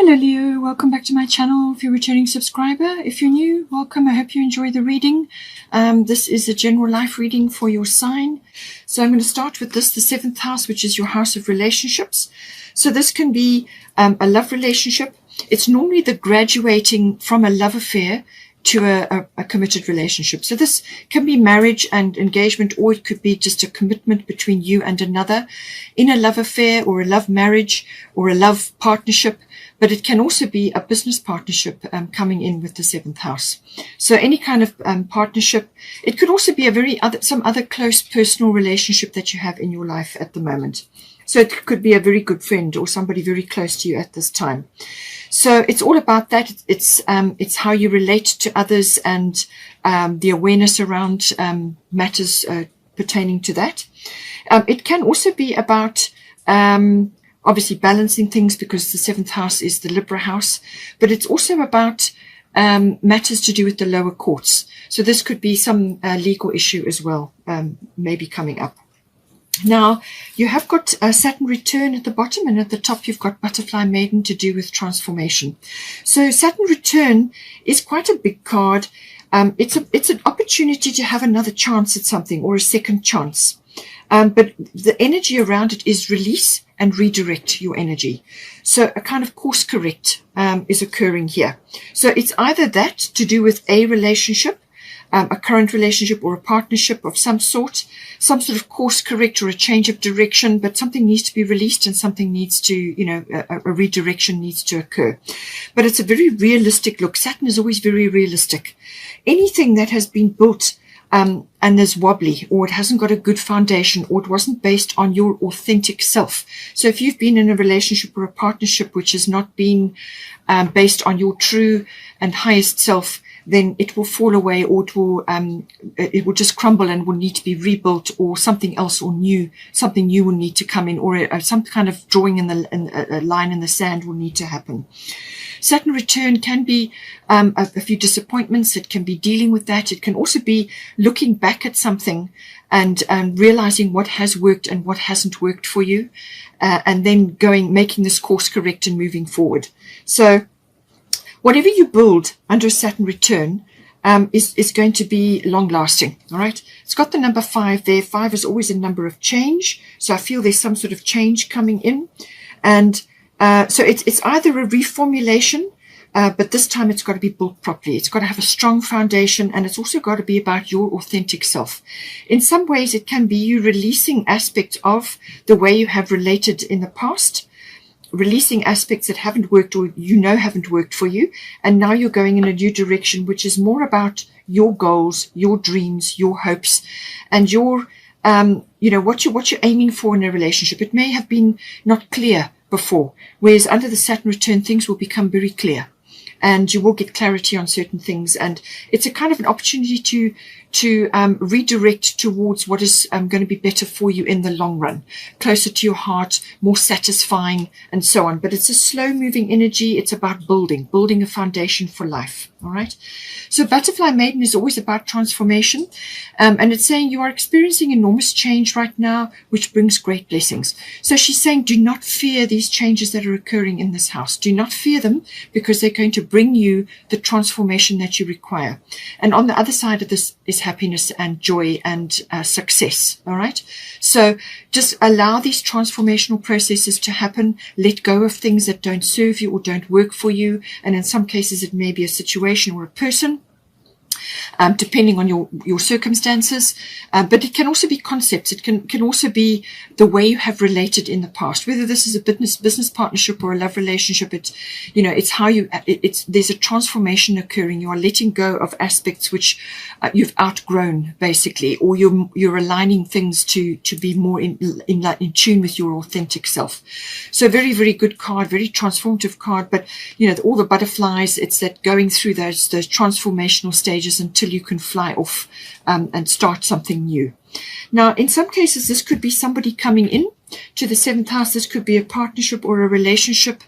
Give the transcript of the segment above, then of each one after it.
Hello Leo, welcome back to my channel. If you're a returning subscriber, if you're new, welcome. I hope you enjoy the reading. This is a general life reading for your sign. So I'm going to start with this, the 7th house, which is your house of relationships. So this can be a love relationship. It's normally the graduating from a love affair to a committed relationship. So this can be marriage and engagement, or it could be just a commitment between you and another in a love affair or a love marriage or a love partnership. But it can also be a business partnership coming in with the 7th house. So any kind of partnership. It could also be some other close personal relationship that you have in your life at the moment. So it could be a very good friend or somebody very close to you at this time. So it's all about that. It's how you relate to others and the awareness around matters pertaining to that. It can also be about obviously balancing things, because the 7th house is the Libra house, but it's also about matters to do with the lower courts. So this could be some legal issue as well, maybe coming up. Now, you have got Saturn return at the bottom, and at the top you've got Butterfly Maiden to do with transformation. So Saturn return is quite a big card. It's an opportunity to have another chance at something, or a second chance. But the energy around it is release and redirect your energy. So a kind of course correct is occurring here. So it's either that to do with a relationship, a current relationship or a partnership of some sort of course correct or a change of direction, but something needs to be released and something needs to, a redirection needs to occur. But it's a very realistic look. Saturn is always very realistic. Anything that has been built and is wobbly, or it hasn't got a good foundation, or it wasn't based on your authentic self. So if you've been in a relationship or a partnership which has not been based on your true and highest self, then it will fall away, or it will just crumble and will need to be rebuilt, or something else something new will need to come in, or some kind of drawing in a line in the sand will need to happen. Saturn return can be a few disappointments. It can be dealing with that. It can also be looking back at something and realizing what has worked and what hasn't worked for you, and then making this course correct and moving forward. So whatever you build under a Saturn return is going to be long lasting. All right. It's got the number 5 there. 5 is always a number of change. So I feel there's some sort of change coming in. And so it's either a reformulation, but this time it's got to be built properly. It's got to have a strong foundation, and it's also got to be about your authentic self. In some ways, it can be you releasing aspects of the way you have related in the past, releasing aspects that haven't worked or haven't worked for you, and now you're going in a new direction, which is more about your goals, your dreams, your hopes, and your what you're aiming for in a relationship. It may have been not clear before, whereas under the Saturn return things will become very clear, and you will get clarity on certain things, and it's a kind of an opportunity to redirect towards what is going to be better for you in the long run, closer to your heart, more satisfying, and so on. But it's a slow moving energy. It's about building a foundation for life. All right. So Butterfly Maiden is always about transformation, and it's saying you are experiencing enormous change right now, which brings great blessings. So she's saying, do not fear these changes that are occurring in this house. Do not fear them, because they're going to bring you the transformation that you require. And on the other side of this is happiness and joy and success. All right. So just allow these transformational processes to happen. Let go of things that don't serve you or don't work for you. And in some cases, it may be a situation or a person, depending on your circumstances, but it can also be concepts. It can also be the way you have related in the past, whether this is a business partnership or a love relationship. It's how there's a transformation occurring. You are letting go of aspects which you've outgrown, basically, or you're aligning things to be more in tune with your authentic self. So very, very good card, very transformative card. But all the butterflies, it's that going through those transformational stages until you can fly off and start something new. Now, in some cases, this could be somebody coming in to the 7th house. This could be a partnership or a relationship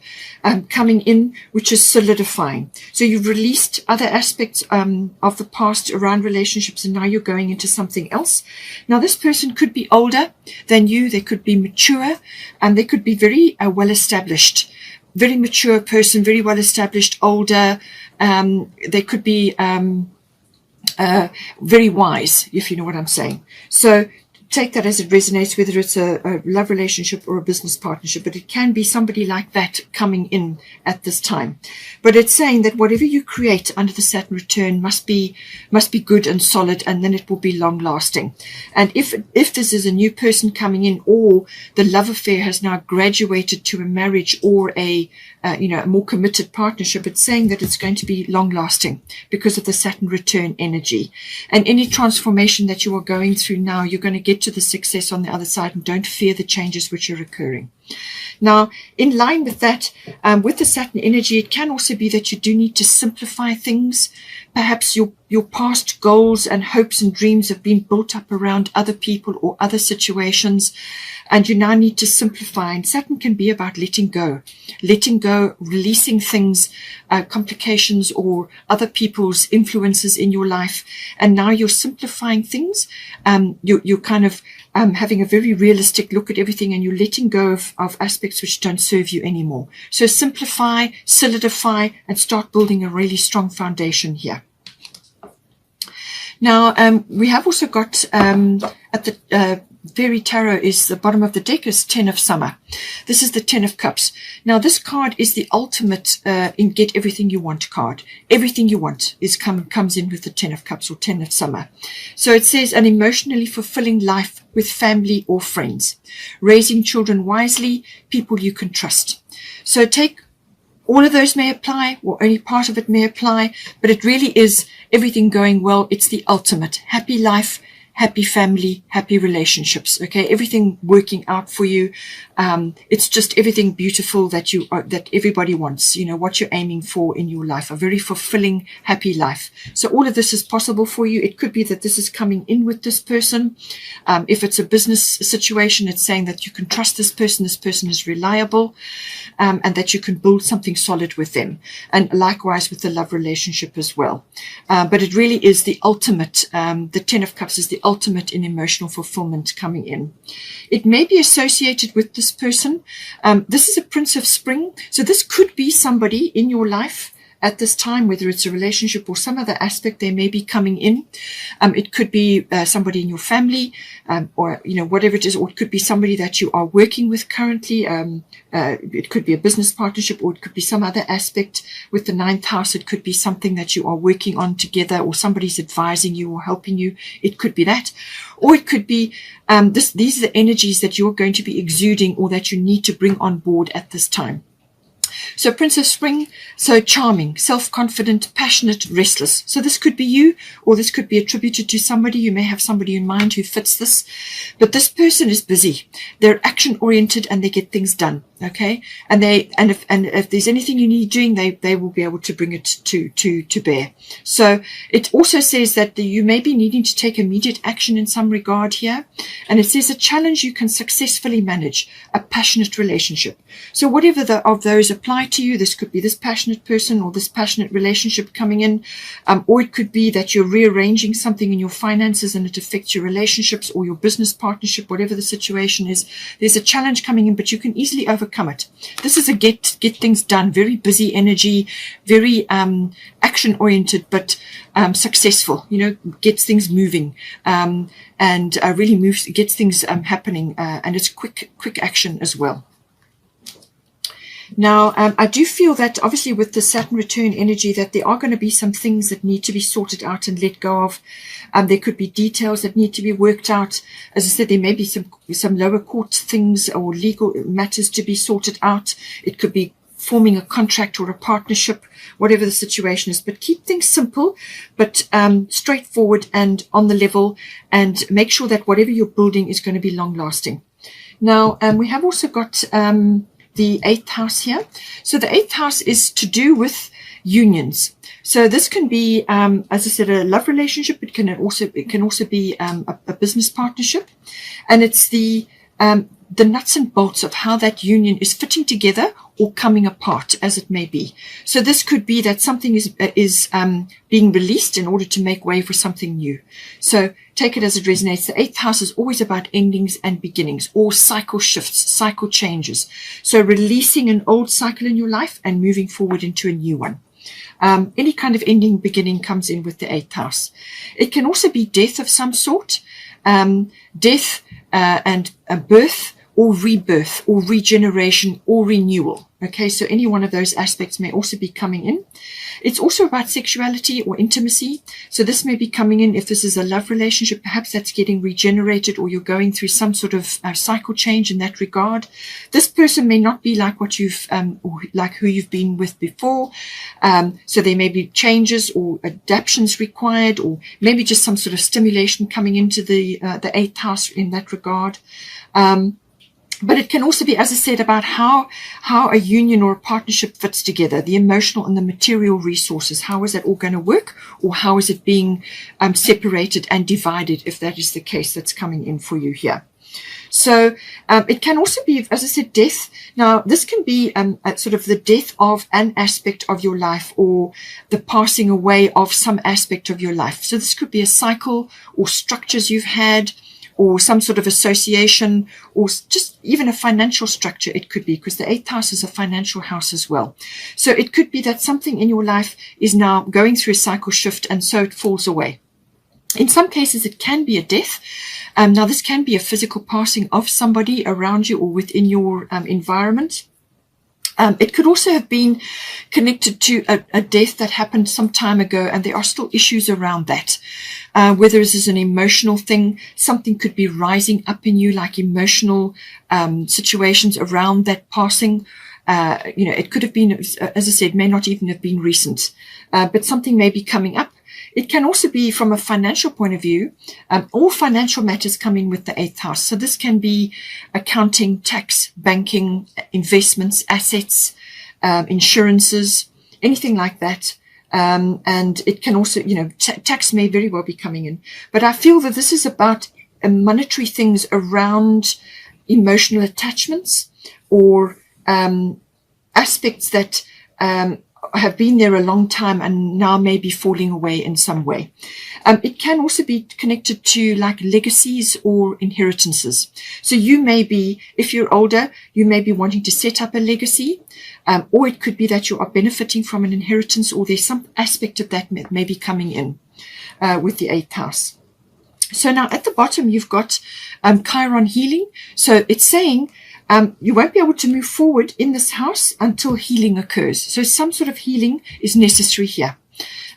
coming in, which is solidifying. So you've released other aspects of the past around relationships, and now you're going into something else. Now, this person could be older than you. They could be mature, and they could be very well established. very mature person, very well established, older. They could be very wise, if you know what I'm saying. So take that as it resonates, whether it's a love relationship or a business partnership, but it can be somebody like that coming in at this time. But it's saying that whatever you create under the Saturn return must be good and solid, and then it will be long lasting. And if this is a new person coming in, or the love affair has now graduated to a marriage or a more committed partnership, it's saying that it's going to be long lasting because of the Saturn return energy. And any transformation that you are going through now, you're going to get to the success on the other side, and don't fear the changes which are occurring. Now, in line with that, with the Saturn energy, it can also be that you do need to simplify things. Perhaps your past goals and hopes and dreams have been built up around other people or other situations, and you now need to simplify. And Saturn can be about letting go, releasing things, complications or other people's influences in your life. And now you're simplifying things. You're kind of having a very realistic look at everything, and you're letting go of aspects which don't serve you anymore. So simplify, solidify, and start building a really strong foundation here. Now, we have also got at the Fairy Tarot is the bottom of the deck is 10 of Summer. This is the 10 of Cups. Now, this card is the ultimate in get everything you want card. Everything you want comes in with the 10 of Cups or 10 of Summer. So it says an emotionally fulfilling life with family or friends, raising children wisely, people you can trust. So take all of those may apply, or only part of it may apply, but it really is everything going well. It's the ultimate happy life, happy family, happy relationships. Okay, everything working out for you. It's just everything beautiful that that everybody wants. You know what you're aiming for in your life, a very fulfilling, happy life. So all of this is possible for you. It could be that this is coming in with this person. If it's a business situation, it's saying that you can trust this person. This person is reliable, and that you can build something solid with them. And likewise with the love relationship as well. But it really is the ultimate. The 10 of Cups is the ultimate in emotional fulfillment coming in. It may be associated with this person. This is a Prince of Spring. So this could be somebody in your life at this time, whether it's a relationship or some other aspect they may be coming in. It could be somebody in your family, or whatever it is, or it could be somebody that you are working with currently. It could be a business partnership, or it could be some other aspect with the 9th house. It could be something that you are working on together, or somebody's advising you or helping you. It could be that, or it could be these are the energies that you're going to be exuding, or that you need to bring on board at this time. So Prince of Spring, so charming, self-confident, passionate, restless. So this could be you, or this could be attributed to somebody. You may have somebody in mind who fits this, but this person is busy. They're action-oriented and they get things done. Okay, and if there's anything you need doing, they will be able to bring it to bear. So it also says that you may be needing to take immediate action in some regard here, and it says a challenge you can successfully manage, a passionate relationship. So whatever of those apply to you, this could be this passionate person or this passionate relationship coming in, or it could be that you're rearranging something in your finances and it affects your relationships or your business partnership, whatever the situation is. There's a challenge coming in, but you can easily overcome it. This is a get things done, very busy energy, very action oriented, but successful. Gets things moving, and really gets things happening, and it's quick action as well. Now, I do feel that obviously with the Saturn return energy that there are going to be some things that need to be sorted out and let go of. There could be details that need to be worked out. As I said, there may be some lower court things or legal matters to be sorted out. It could be forming a contract or a partnership, whatever the situation is. But keep things simple, but straightforward and on the level, and make sure that whatever you're building is going to be long lasting. Now, we have also got the 8th house here. So the 8th house is to do with unions. So this can be, as I said, a love relationship. It can also be a business partnership, and it's the the nuts and bolts of how that union is fitting together or coming apart, as it may be. So this could be that something is being released in order to make way for something new. So take it as it resonates. The 8th house is always about endings and beginnings, or cycle shifts, cycle changes. So releasing an old cycle in your life and moving forward into a new one. Any kind of ending, beginning comes in with the 8th house. It can also be death of some sort, death and a birth, or rebirth, or regeneration, or renewal. Okay, so any one of those aspects may also be coming in. It's also about sexuality or intimacy. So this may be coming in if this is a love relationship, perhaps that's getting regenerated, or you're going through some sort of cycle change in that regard. This person may not be like what you've, or like who you've been with before. So there may be changes or adaptations required, or maybe just some sort of stimulation coming into the 8th house in that regard. But it can also be, as I said, about how a union or a partnership fits together, the emotional and the material resources. How is that all going to work, or how is it being separated and divided, if that is the case that's coming in for you here. So it can also be, as I said, death. Now, this can be sort of the death of an aspect of your life, or the passing away of some aspect of your life. So this could be a cycle or structures you've had, or some sort of association, or just even a financial structure. It could be, because the 8th house is a financial house as well. So it could be that something in your life is now going through a cycle shift, and so it falls away. In some cases, it can be a death. Now, this can be a physical passing of somebody around you or within your environment. It could also have been connected to a death that happened some time ago, and there are still issues around that. Whether this is an emotional thing, something could be rising up in you, like emotional situations around that passing. It could have been, as I said, may not even have been recent, but something may be coming up. It can also be from a financial point of view. All financial matters come in with the 8th house. So this can be accounting, tax, banking, investments, assets, insurances, anything like that. And it can also, tax may very well be coming in. But I feel that this is about monetary things around emotional attachments, or aspects that have been there a long time and now may be falling away in some way. It can also be connected to like legacies or inheritances. So you may be, if you're older, you may be wanting to set up a legacy, or it could be that you are benefiting from an inheritance, or there's some aspect of that may be coming in with the 8th house. So now at the bottom, you've got Chiron healing. So it's saying you won't be able to move forward in this house until healing occurs. So some sort of healing is necessary here.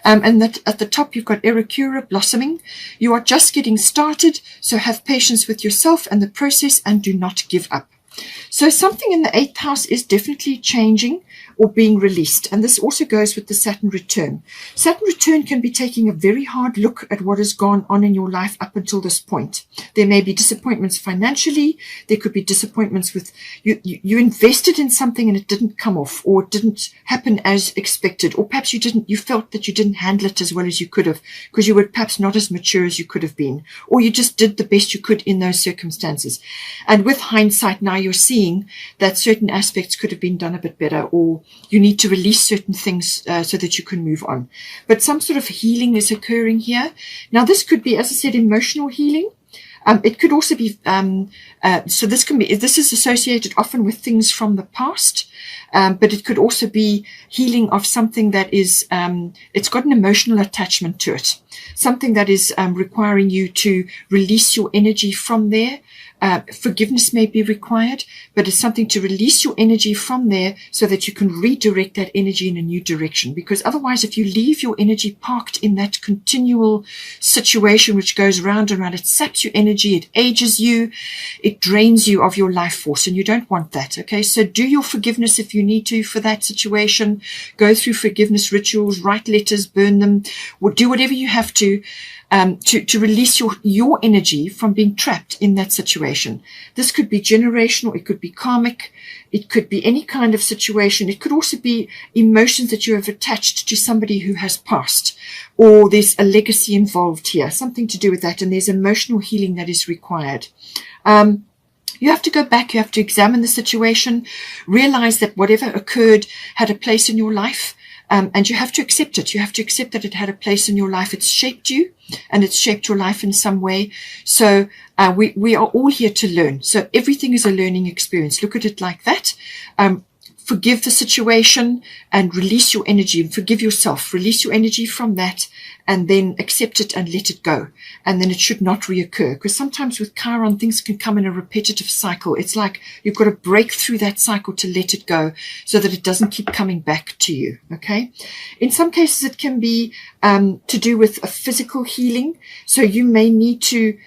And that at the top, you've got Eracura blossoming. You are just getting started, so have patience with yourself and the process, and do not give up. So something in the 8th house is definitely changing or being released. And this also goes with the Saturn return. Saturn return can be taking a very hard look at what has gone on in your life up until this point. There may be disappointments financially. There could be disappointments with you invested in something and it didn't come off, or it didn't happen as expected, or perhaps you felt that you didn't handle it as well as you could have, because you were perhaps not as mature as you could have been, or you just did the best you could in those circumstances. And with hindsight, now you're seeing that certain aspects could have been done a bit better, or you need to release certain things so that you can move on. But some sort of healing is occurring here. Now, this could be, as I said, emotional healing. It could also be, so this is associated often with things from the past, but it could also be healing of something that is, it's got an emotional attachment to it, something that is requiring you to release your energy from there. Forgiveness may be required, but it's something to release your energy from there so that you can redirect that energy in a new direction. Because otherwise, if you leave your energy parked in that continual situation which goes round and round, it saps your energy, it ages you, it drains you of your life force, and you don't want that. Okay, so do your forgiveness if you need to for that situation. Go through forgiveness rituals, write letters, burn them, or do whatever you have to release your energy from being trapped in that situation. This could be generational, it could be karmic, it could be any kind of situation. It could also be emotions that you have attached to somebody who has passed, or there's a legacy involved here, something to do with that, and there's emotional healing that is required. You have to go back, you have to examine the situation, realize that whatever occurred had a place in your life, and you have to accept it. You have to accept that it had a place in your life. It's shaped you, and it's shaped your life in some way. So we are all here to learn. So everything is a learning experience. Look at it like that. Forgive the situation and release your energy, and forgive yourself. Release your energy from that, and then accept it and let it go. And then it should not reoccur, because sometimes with Chiron, things can come in a repetitive cycle. It's like you've got to break through that cycle to let it go, so that it doesn't keep coming back to you. Okay. In some cases, it can be to do with a physical healing. So you may need to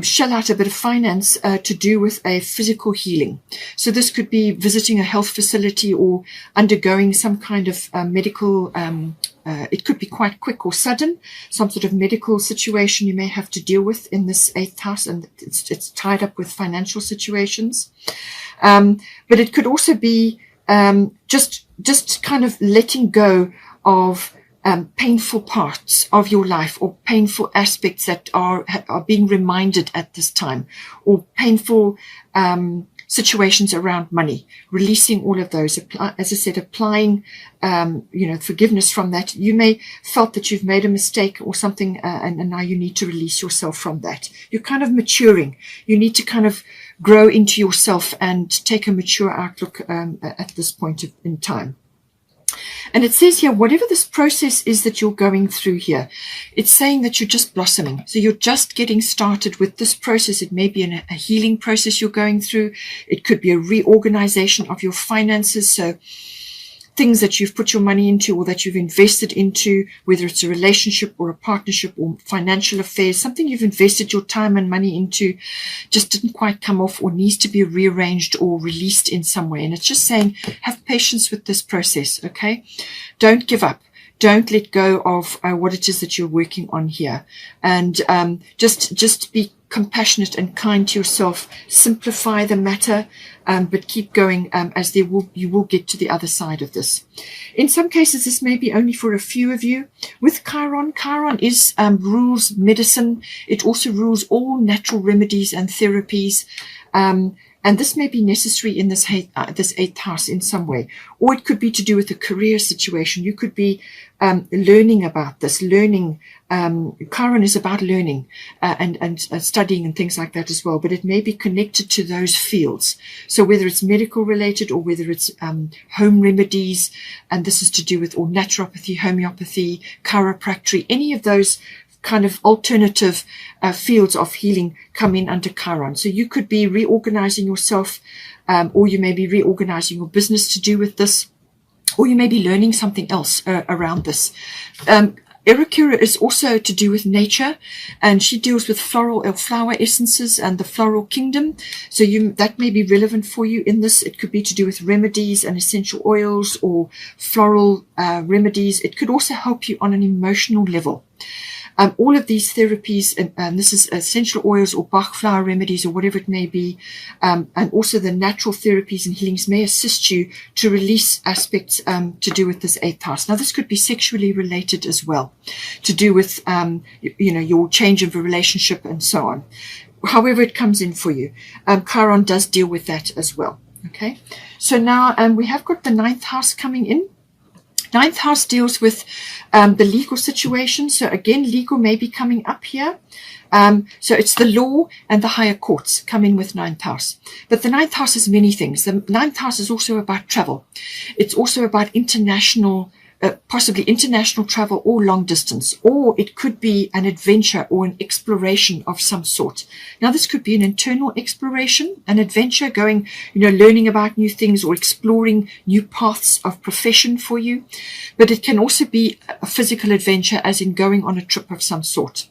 shell out a bit of finance to do with a physical healing. So this could be visiting a health facility or undergoing some kind of medical, it could be quite quick or sudden, some sort of medical situation you may have to deal with in this 8th house, and it's tied up with financial situations. But it could also be just kind of letting go of painful parts of your life, or painful aspects that are being reminded at this time, or painful situations around money, releasing all of those. As I said, applying forgiveness from that. You may felt that you've made a mistake or something, and now you need to release yourself from that. You're kind of maturing. You need to kind of grow into yourself and take a mature outlook at this point in time. And it says here, whatever this process is that you're going through here, it's saying that you're just blossoming. So you're just getting started with this process. It may be a healing process you're going through. It could be a reorganization of your finances. So things that you've put your money into, or that you've invested into, whether it's a relationship or a partnership or financial affairs, something you've invested your time and money into just didn't quite come off, or needs to be rearranged or released in some way. And it's just saying, have patience with this process, okay? Don't give up. Don't let go of what it is that you're working on here. And just be compassionate and kind to yourself. Simplify the matter, but keep going, as you will get to the other side of this. In some cases, this may be only for a few of you. With Chiron, Chiron is rules medicine. It also rules all natural remedies and therapies. And this may be necessary in this 8th house in some way. Or it could be to do with a career situation. You could be learning about this. Chiron is about learning and studying and things like that as well. But it may be connected to those fields. So whether it's medical related, or whether it's home remedies, and this is to do with or naturopathy, homeopathy, chiropractic, any of those kind of alternative fields of healing come in under Chiron. So you could be reorganizing yourself, or you may be reorganizing your business to do with this, or you may be learning something else around this. Erikura is also to do with nature, and she deals with flower essences and the floral kingdom. So that may be relevant for you in this. It could be to do with remedies and essential oils or floral remedies. It could also help you on an emotional level. All of these therapies, and this is essential oils or Bach flower remedies or whatever it may be, and also the natural therapies and healings may assist you to release aspects to do with this 8th house. Now, this could be sexually related as well, to do with, your change of a relationship and so on. However it comes in for you. Chiron does deal with that as well. Okay. So now we have got the 9th house coming in. 9th house deals with the legal situation. So again, legal may be coming up here. So it's the law and the higher courts come in with 9th house. But the 9th house is many things. The 9th house is also about travel. It's also about international, possibly international travel or long distance, or it could be an adventure or an exploration of some sort. Now, this could be an internal exploration, an adventure, going, learning about new things or exploring new paths of profession for you. But it can also be a physical adventure, as in going on a trip of some sort.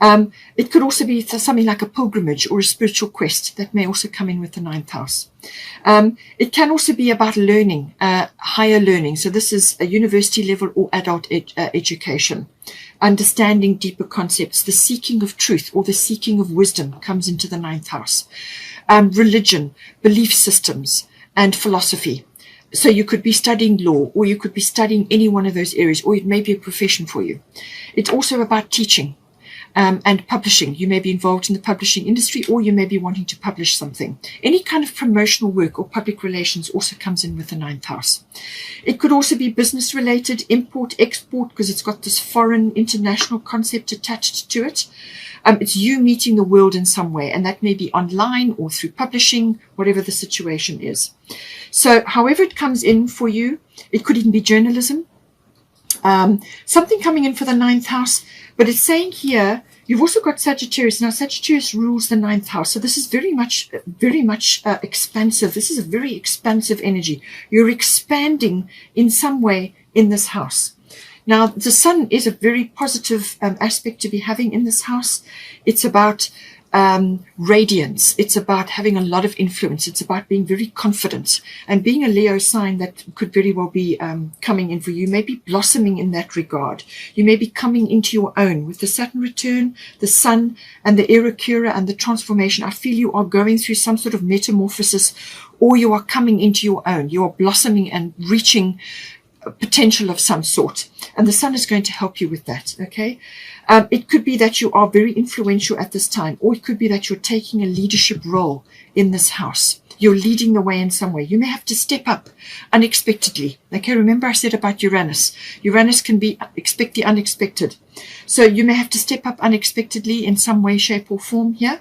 It could also be something like a pilgrimage or a spiritual quest that may also come in with the 9th house. It can also be about learning, higher learning. So this is a university level or adult education. Understanding deeper concepts, the seeking of truth or the seeking of wisdom comes into the 9th house. Religion, belief systems, and philosophy. So you could be studying law, or you could be studying any one of those areas, or it may be a profession for you. It's also about teaching. and publishing. You may be involved in the publishing industry, or you may be wanting to publish something. Any kind of promotional work or public relations also comes in with the 9th house. It could also be business related, import, export, because it's got this foreign international concept attached to it. It's you meeting the world in some way, and that may be online or through publishing, whatever the situation is. So however it comes in for you, it could even be journalism. Something coming in for the 9th house, but it's saying here, you've also got Sagittarius. Now, Sagittarius rules the 9th house. So this is very much expansive. This is a very expansive energy. You're expanding in some way in this house. Now, the sun is a very positive aspect to be having in this house. It's about radiance. It's about having a lot of influence. It's about being very confident, and being a Leo sign that could very well be coming in for you. You may be blossoming in that regard. You may be coming into your own with the Saturn return, the sun, and the Aerokura and the transformation. I feel you are going through some sort of metamorphosis, or you are coming into your own. You are blossoming and reaching potential of some sort, and the sun is going to help you with that. Okay, it could be that you are very influential at this time, or it could be that you're taking a leadership role in this house. You're leading the way in some way. You may have to step up unexpectedly. Okay, remember I said about Uranus. Uranus can be expect the unexpected. So you may have to step up unexpectedly in some way, shape, or form here.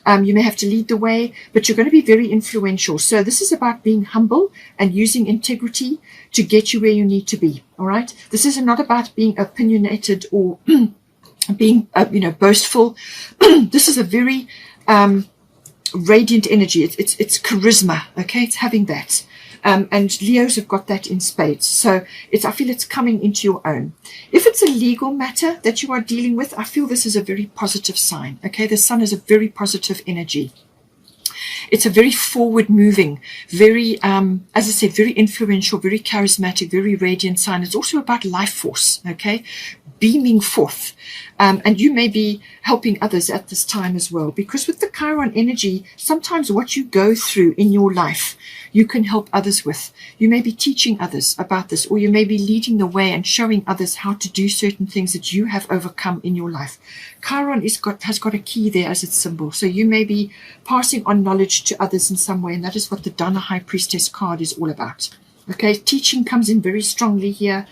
You may have to lead the way, but you're going to be very influential. So this is about being humble and using integrity to get you where you need to be. All right. This is not about being opinionated or being, boastful. This is a very radiant energy. It's charisma. Okay. It's having that. And Leos have got that in spades. So I feel it's coming into your own. If it's a legal matter that you are dealing with, I feel this is a very positive sign. Okay, the sun is a very positive energy. It's a very forward moving, very, as I said, very influential, very charismatic, very radiant sign. It's also about life force, okay, beaming forth. And you may be helping others at this time as well, because with the Chiron energy, sometimes what you go through in your life, you can help others with. You may be teaching others about this, or you may be leading the way and showing others how to do certain things that you have overcome in your life. Chiron has got a key there as its symbol. So you may be passing on knowledge to others in some way, and that is what the Dana High Priestess card is all about. Okay, teaching comes in very strongly here.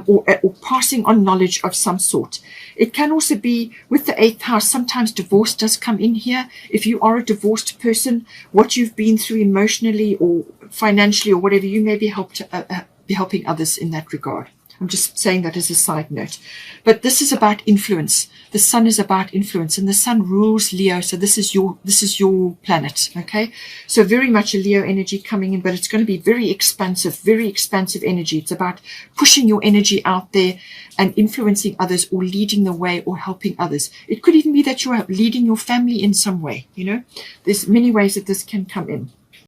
Or passing on knowledge of some sort. It can also be with the 8th house. Sometimes divorce does come in here. If you are a divorced person, what you've been through emotionally or financially or whatever, you may be helping others in that regard. I'm just saying that as a side note. But this is about influence. The sun is about influence, and the sun rules Leo. So this is your planet. Okay. So very much a Leo energy coming in, but it's going to be very expansive energy. It's about pushing your energy out there and influencing others, or leading the way, or helping others. It could even be that you are leading your family in some way. There's many ways that this can come in.